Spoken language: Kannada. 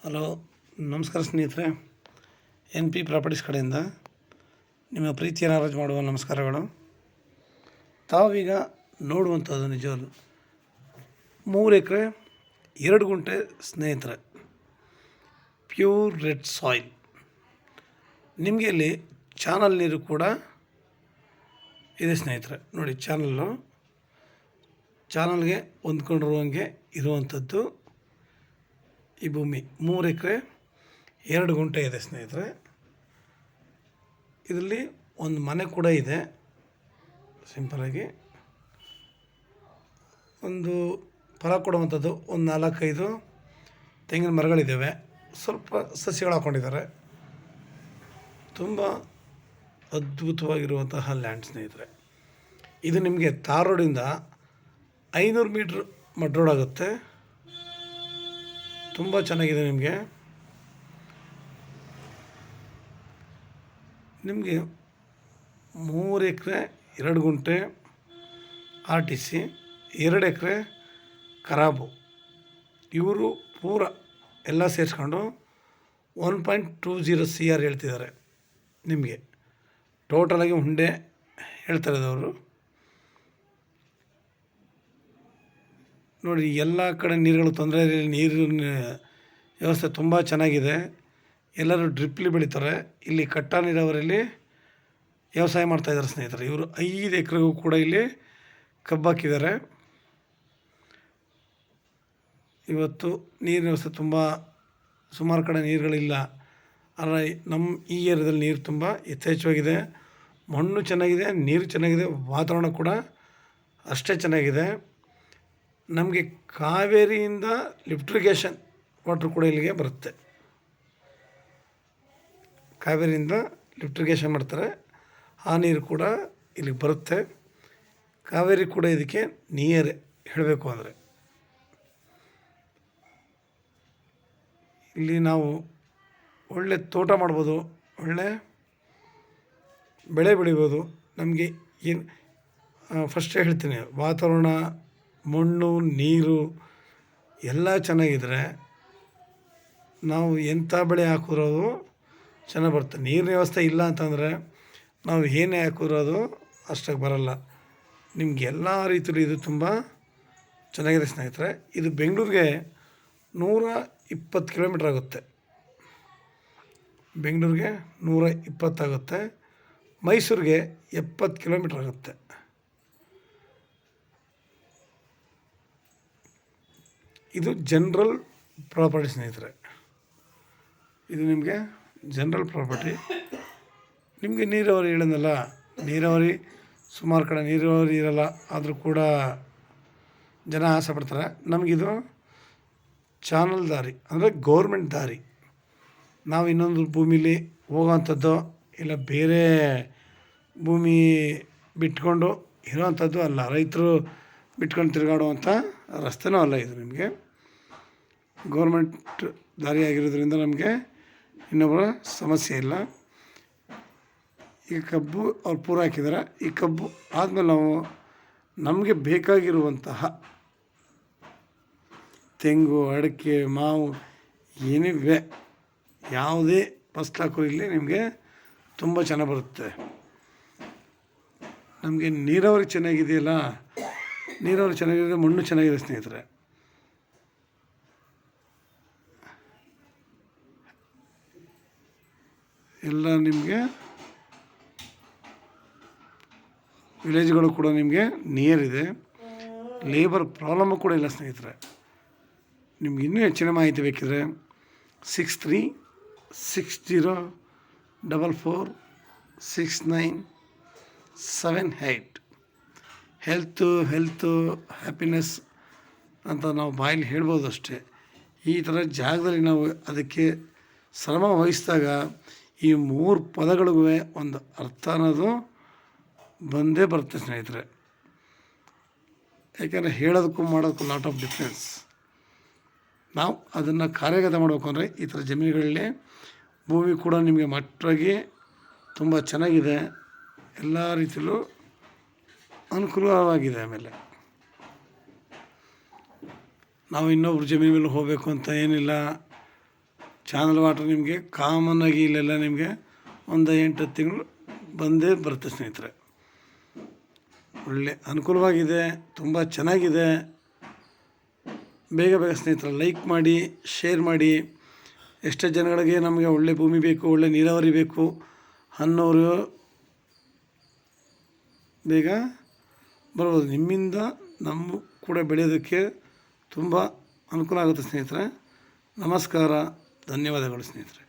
ಹಲೋ, ನಮಸ್ಕಾರ ಸ್ನೇಹಿತರೆ. ಎನ್ ಪಿ ಪ್ರಾಪರ್ಟೀಸ್ ಕಡೆಯಿಂದ ನಿಮ್ಮ ಪ್ರೀತಿಯ ನಾರಾಜ್ ಮಾಡುವ ನಮಸ್ಕಾರಗಳು. ತಾವೀಗ ನೋಡುವಂಥದ್ದು ನಿಜವಲ್ಲ 3 ಎಕರೆ 2 ಗುಂಟೆ ಸ್ನೇಹಿತರೆ, ಪ್ಯೂರ್ ರೆಡ್ ಸಾಯಿಲ್. ನಿಮಗೆ ಇಲ್ಲಿ ಚಾನಲ್ ನೀರು ಕೂಡ ಇದೆ ಸ್ನೇಹಿತರೆ. ನೋಡಿ, ಚಾನಲ್ಗೆ ಹೊಂದ್ಕೊಂಡಿರುವಂಗೆ ಇರುವಂಥದ್ದು ಈ ಭೂಮಿ. 3 ಎಕರೆ 2 ಗುಂಟೆ ಇದೆ ಸ್ನೇಹಿತರೆ. ಇದರಲ್ಲಿ ಒಂದು ಮನೆ ಕೂಡ ಇದೆ. ಸಿಂಪಲಾಗಿ ಒಂದು ಫಲ ಕೊಡುವಂಥದ್ದು ಒಂದು 4-5 ತೆಂಗಿನ ಮರಗಳಿದ್ದಾವೆ. ಸ್ವಲ್ಪ ಸಸಿಗಳು ಹಾಕ್ಕೊಂಡಿದ್ದಾರೆ. ತುಂಬ ಅದ್ಭುತವಾಗಿರುವಂತಹ ಲ್ಯಾಂಡ್ ಸ್ನೇಹಿತರೆ. ಇದು ನಿಮಗೆ ತಾರ್ ರೋಡಿಂದ 500 ಮೀಟ್ರ್ ಮಡ್ ರೋಡ್ ಆಗುತ್ತೆ. ತುಂಬ ಚೆನ್ನಾಗಿದೆ. ನಿಮಗೆ 3 ಎಕರೆ 2 ಗುಂಟೆ RTC, 2 ಎಕರೆ ಖರಾಬು. ಇವರು ಪೂರ ಎಲ್ಲ ಸೇರಿಸ್ಕೊಂಡು 1.20 CR ಹೇಳ್ತಿದ್ದಾರೆ. ನಿಮಗೆ ಟೋಟಲಾಗಿ ಹುಂಡೆ ಹೇಳ್ತಾ ಇರೋದವರು. ನೋಡಿ, ಎಲ್ಲ ಕಡೆ ನೀರುಗಳು ತೊಂದರೆ ಇಲ್ಲ. ನೀರಿನ ವ್ಯವಸ್ಥೆ ತುಂಬ ಚೆನ್ನಾಗಿದೆ. ಎಲ್ಲರೂ ಡ್ರಿಪ್ಲಿ ಬೆಳೀತಾರೆ. ಇಲ್ಲಿ ಕಟ್ಟ ನೀರಾವರಿಯಲ್ಲಿ ವ್ಯವಸಾಯ ಮಾಡ್ತಾಯಿದ್ದಾರೆ ಸ್ನೇಹಿತರೆ. ಇವರು 5 ಎಕರೆಗೂ ಕೂಡ ಇಲ್ಲಿ ಕಬ್ಬು ಹಾಕಿದ್ದಾರೆ. ಇವತ್ತು ನೀರಿನ ವ್ಯವಸ್ಥೆ ತುಂಬ ಸುಮಾರು ಕಡೆ ನೀರುಗಳಿಲ್ಲ. ಆದರೆ ನಮ್ಮ ಈ ಏರಿಯಾದಲ್ಲಿ ನೀರು ತುಂಬ ಯಥೇಚ್ಛವಾಗಿದೆ. ಮಣ್ಣು ಚೆನ್ನಾಗಿದೆ, ನೀರು ಚೆನ್ನಾಗಿದೆ, ವಾತಾವರಣ ಕೂಡ ಅಷ್ಟೇ ಚೆನ್ನಾಗಿದೆ. ನಮಗೆ ಕಾವೇರಿಯಿಂದ ಲಿಫ್ಟ್ ಇರಿಗೇಷನ್ ವಾಟ್ರ್ ಕೂಡ ಇಲ್ಲಿಗೆ ಬರುತ್ತೆ. ಕಾವೇರಿಯಿಂದ ಲಿಫ್ಟ್ ಇರಿಗೇಷನ್ ಮಾಡ್ತಾರೆ. ಆ ನೀರು ಕೂಡ ಇಲ್ಲಿಗೆ ಬರುತ್ತೆ. ಕಾವೇರಿ ಕೂಡ ಇದಕ್ಕೆ ನಿಯರ್ ಹೇಳಬೇಕು ಅಂದರೆ. ಇಲ್ಲಿ ನಾವು ಒಳ್ಳೆ ತೋಟ ಮಾಡ್ಬೋದು, ಒಳ್ಳೆ ಬೆಳೆ ಬೆಳಿಬೋದು. ನಮಗೆ ಏನು ಫಸ್ಟ್ ಹೇಳ್ತೀನಿ, ವಾತಾವರಣ, ಮಣ್ಣು, ನೀರು ಎಲ್ಲ ಚೆನ್ನಾಗಿದ್ರೆ ನಾವು ಎಂಥ ಬೆಳೆ ಹಾಕಿರೋದು ಚೆನ್ನಾಗಿ ಬರುತ್ತೆ. ನೀರಿನ ವ್ಯವಸ್ಥೆ ಇಲ್ಲ ಅಂತಂದರೆ ನಾವು ಏನೇ ಹಾಕಿರೋದು ಅಷ್ಟಾಗಿ ಬರಲ್ಲ. ನಿಮ್ಗೆ ಎಲ್ಲ ರೀತಿಯಲ್ಲೂ ಇದು ತುಂಬ ಚೆನ್ನಾಗಿದೆ ಸ್ನೇಹಿತರೆ. ಇದು ಬೆಂಗಳೂರಿಗೆ 120 ಕಿಲೋಮೀಟ್ರ್ ಆಗುತ್ತೆ. ಬೆಂಗಳೂರಿಗೆ 120 ಆಗುತ್ತೆ. ಮೈಸೂರಿಗೆ 70 ಕಿಲೋಮೀಟ್ರ್ ಆಗುತ್ತೆ. ಇದು ಜನರಲ್ ಪ್ರಾಪರ್ಟಿ ಸ್ನೇಹಿತರೆ. ಇದು ನಿಮಗೆ ಜನರಲ್ ಪ್ರಾಪರ್ಟಿ. ನಿಮಗೆ ನೀರಾವರಿ ಹೇಳಿದ್ನಲ್ಲ, ನೀರಾವರಿ ಸುಮಾರು ಕಡೆ ನೀರಾವರಿ ಇರಲ್ಲ, ಆದರೂ ಕೂಡ ಜನ ಆಸೆ ಪಡ್ತಾರೆ. ನಮಗಿದು ಚಾನಲ್ ದಾರಿ ಅಂದರೆ ಗೌರ್ಮೆಂಟ್ ದಾರಿ. ನಾವು ಇನ್ನೊಂದು ಭೂಮಿಲಿ ಹೋಗೋವಂಥದ್ದು ಇಲ್ಲ ಬೇರೆ ಭೂಮಿ ಬಿಟ್ಕೊಂಡು ಇರೋವಂಥದ್ದು ಅಲ್ಲ. ರೈತರು ಬಿಟ್ಕೊಂಡು ತಿರುಗಾಡುವಂಥ ರಸ್ತೆನೂ ಅಲ್ಲ ಇದು. ನಿಮಗೆ ಗೌರ್ಮೆಂಟ್ ದಾರಿ ಆಗಿರೋದ್ರಿಂದ ನಮಗೆ ಇನ್ನೊಬ್ಬರ ಸಮಸ್ಯೆ ಇಲ್ಲ. ಈ ಕಬ್ಬು ಅವ್ರು ಪೂರ ಹಾಕಿದ್ದಾರೆ. ಈ ಕಬ್ಬು ಆದಮೇಲೆ ನಾವು ನಮಗೆ ಬೇಕಾಗಿರುವಂತಹ ತೆಂಗು, ಅಡಿಕೆ, ಮಾವು ಏನಿವೆ ಯಾವುದೇ ಫಸಲು ಹಾಕೋ ಇಲ್ಲಿ ನಿಮಗೆ ತುಂಬ ಚೆನ್ನಾಗಿ ಬರುತ್ತೆ. ನಮಗೆ ನೀರಾವರಿ ಚೆನ್ನಾಗಿದೆಯಲ್ಲ, ನೀರಾವರಿ ಚೆನ್ನಾಗಿದೆ, ಮಣ್ಣು ಚೆನ್ನಾಗಿದೆ ಸ್ನೇಹಿತರೆ. ಎಲ್ಲ ನಿಮಗೆ ವಿಲೇಜ್ಗಳು ಕೂಡ ನಿಮಗೆ ನಿಯರ್ ಇದೆ. ಲೇಬರ್ ಪ್ರಾಬ್ಲಮ್ಮು ಕೂಡ ಇಲ್ಲ ಸ್ನೇಹಿತರೆ. ನಿಮ್ಗೆ ಇನ್ನೂ ಹೆಚ್ಚಿನ ಮಾಹಿತಿ ಬೇಕಿದ್ರೆ 6360446978 ಹೆಲ್ತು ಹ್ಯಾಪಿನೆಸ್ ಅಂತ ನಾವು ಬಾಯಲ್ಲಿ ಹೇಳ್ಬೋದು ಅಷ್ಟೇ. ಈ ಥರ ಜಾಗದಲ್ಲಿ ನಾವು ಅದಕ್ಕೆ ಶ್ರಮ ವಹಿಸಿದಾಗ ಈ 3 ಪದಗಳಿಗೂ ಒಂದು ಅರ್ಥ ಅನ್ನೋದು ಬಂದೇ ಬರುತ್ತೆ ಸ್ನೇಹಿತರೆ. ಯಾಕೆಂದರೆ ಹೇಳೋದಕ್ಕೂ ಮಾಡೋದಕ್ಕೂ ಲಾಟ್ ಆಫ್ ಡಿಫ್ರೆನ್ಸ್. ನಾವು ಅದನ್ನು ಕಾರ್ಯಗತ ಮಾಡಬೇಕು ಅಂದರೆ ಈ ಥರ ಜಮೀನುಗಳಲ್ಲಿ ಭೂಮಿ ಕೂಡ ನಿಮಗೆ ಮಟ್ಟಾಗಿ ತುಂಬ ಚೆನ್ನಾಗಿದೆ. ಎಲ್ಲ ರೀತಿಯಲ್ಲೂ ಅನುಕೂಲವಾಗಿದೆ. ಆಮೇಲೆ ನಾವು ಇನ್ನೊಬ್ರು ಜಮೀನು ಮೇಲೆ ಹೋಗಬೇಕು ಅಂತ ಏನಿಲ್ಲ. ಚಾನಲ್ ವಾಟರ್ ನಿಮಗೆ ಕಾಮನ್ನಾಗಿ ಇಲ್ಲೆಲ್ಲ ನಿಮಗೆ ಒಂದು 8 ತಿಂಗಳು ಬಂದೇ ಬರುತ್ತೆ ಸ್ನೇಹಿತರೆ. ಒಳ್ಳೆ ಅನುಕೂಲವಾಗಿದೆ, ತುಂಬ ಚೆನ್ನಾಗಿದೆ. ಬೇಗ ಬೇಗ ಸ್ನೇಹಿತರೆ ಲೈಕ್ ಮಾಡಿ, ಶೇರ್ ಮಾಡಿ. ಎಷ್ಟೋ ಜನಗಳಿಗೆ ನಮಗೆ ಒಳ್ಳೆ ಭೂಮಿ ಬೇಕು, ಒಳ್ಳೆ ನೀರಾವರಿ ಬೇಕು ಅನ್ನೋರು ಬೇಗ ಬರ್ಬೋದು. ನಿಮ್ಮಿಂದ ನಮ್ಮ ಕೂಡ ಬೆಳೆಯೋದಕ್ಕೆ ತುಂಬ ಅನುಕೂಲ ಆಗುತ್ತೆ ಸ್ನೇಹಿತರೆ. ನಮಸ್ಕಾರ, ಧನ್ಯವಾದಗಳು ಸ್ನೇಹಿತರೆ.